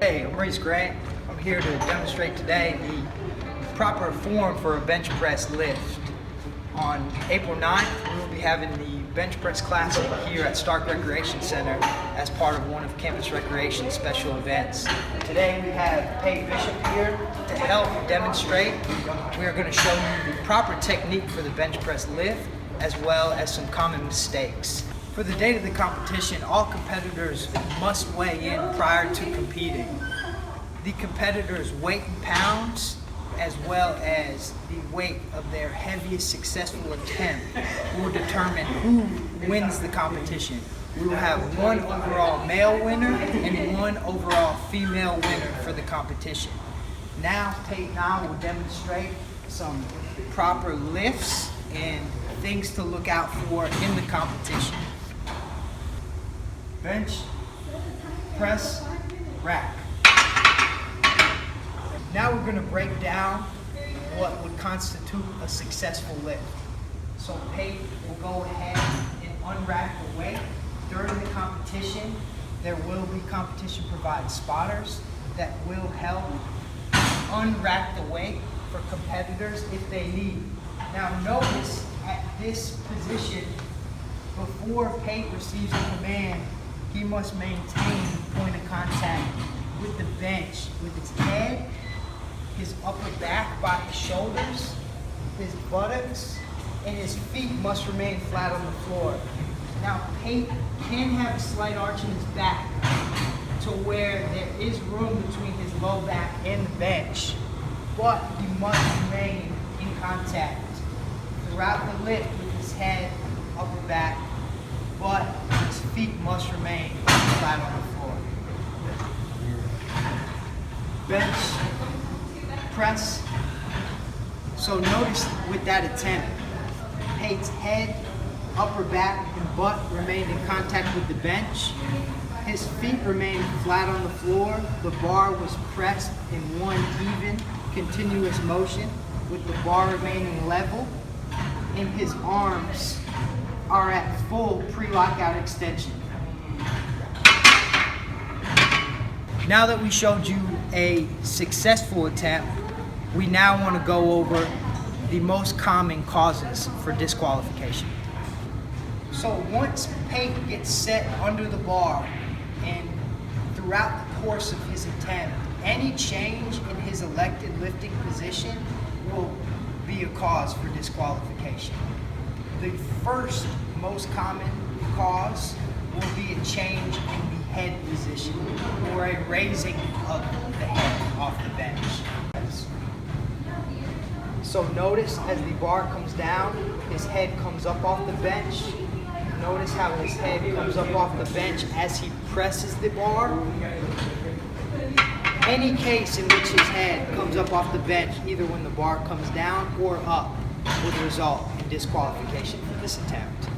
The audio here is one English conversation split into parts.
Hey, I'm Rees. I'm here to demonstrate today the proper form for a bench press lift. On April 9th, we will be having the bench press classic here at Stark Recreation Center as part of one of Campus Recreation's special events. Today we have Pate here to help demonstrate. We are going to show you the proper technique for the bench press lift as well as some common mistakes. For the date of the competition, all competitors must weigh in prior to competing. The competitors' weight in pounds, as well as the weight of their heaviest successful attempt, will determine who wins the competition. We will have one overall male winner and one overall female winner for the competition. Now, Pate and I will demonstrate some proper lifts and things to look out for in the competition. Bench, press, rack. Now we're going to break down what would constitute a successful lift. So Pate will go ahead and unrack the weight. During the competition, there will be competition provided spotters that will help unrack the weight for competitors if they need. Now notice at this position, before Pate receives a command, he must maintain point of contact with the bench, with his head, his upper back by his shoulders, his buttocks, and his feet must remain flat on the floor. Now, Pate can have a slight arch in his back to where there is room between his low back and the bench, but he must remain in contact throughout the lift with his head, upper back, but his feet must remain flat on the floor. Bench, press. So notice with that attempt, Pate's head, upper back, and butt remained in contact with the bench. His feet remained flat on the floor. The bar was pressed in one even, continuous motion with the bar remaining level, and his arms are at full pre-lockout extension. Now that we showed you a successful attempt, we now want to go over the most common causes for disqualification. So once Pate gets set under the bar and throughout the course of his attempt, any change in his elected lifting position will be a cause for disqualification. The first most common cause will be a change in the head position or a raising of the head off the bench. So notice as the bar comes down, his head comes up off the bench. Notice how his head comes up off the bench as he presses the bar. Any case in which his head comes up off the bench, either when the bar comes down or up, would result in disqualification for this attempt.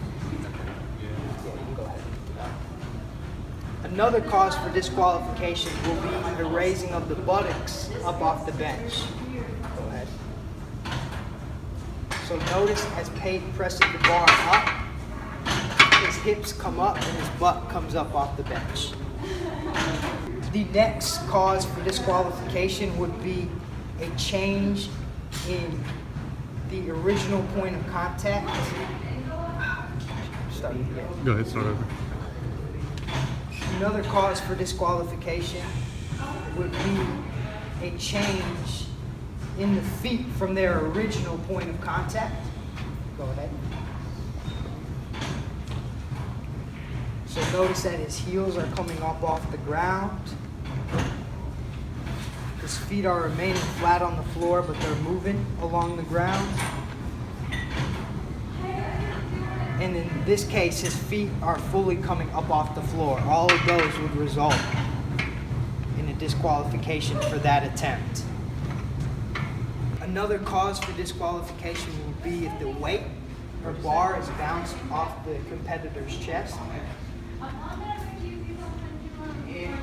Another cause for disqualification will be the raising of the buttocks up off the bench. Go ahead. So notice as Pate presses the bar up, his hips come up and his butt comes up off the bench. The next cause for disqualification would be a change in the original point of contact. Start again. Go ahead, start over. Another cause for disqualification would be a change in the feet from their original point of contact. Go ahead. So notice that his heels are coming up off the ground. His feet are remaining flat on the floor, but they're moving along the ground. And in this case, his feet are fully coming up off the floor. All of those would result in a disqualification for that attempt. Another cause for disqualification would be if the weight or bar is bounced off the competitor's chest. And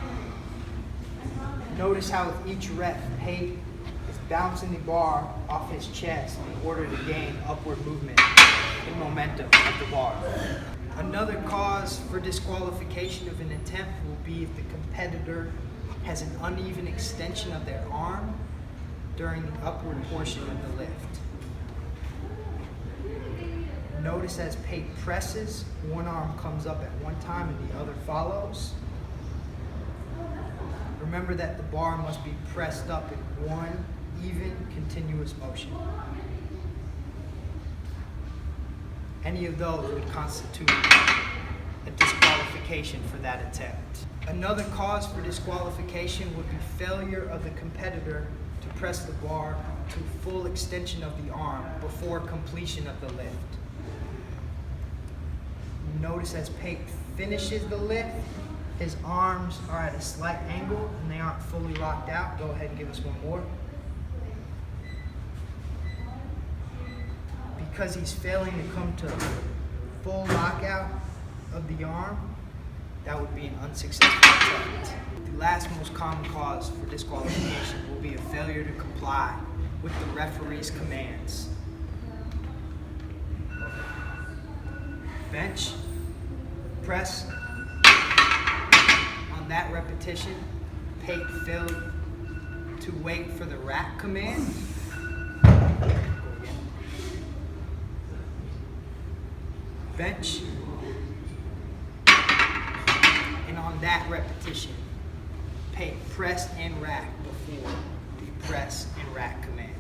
notice how with each rep, Pate is bouncing the bar off his chest in order to gain upward movement and momentum of the bar. Another cause for disqualification of an attempt will be if the competitor has an uneven extension of their arm during the upward portion of the lift. Notice as Pate presses, one arm comes up at one time and the other follows. Remember that the bar must be pressed up in one even, continuous motion. Any of those would constitute a disqualification for that attempt. Another cause for disqualification would be failure of the competitor to press the bar to full extension of the arm before completion of the lift. Notice as Pate finishes the lift, his arms are at a slight angle and they aren't fully locked out. Go ahead and give us one more. Because he's failing to come to full lockout of the arm, that would be an unsuccessful attempt. The last most common cause for disqualification will be a failure to comply with the referee's commands. Bench, press. On that repetition, Pate failed to wait for the rack command. Bench. And on that repetition, Pate pressed and racked before the press and rack command.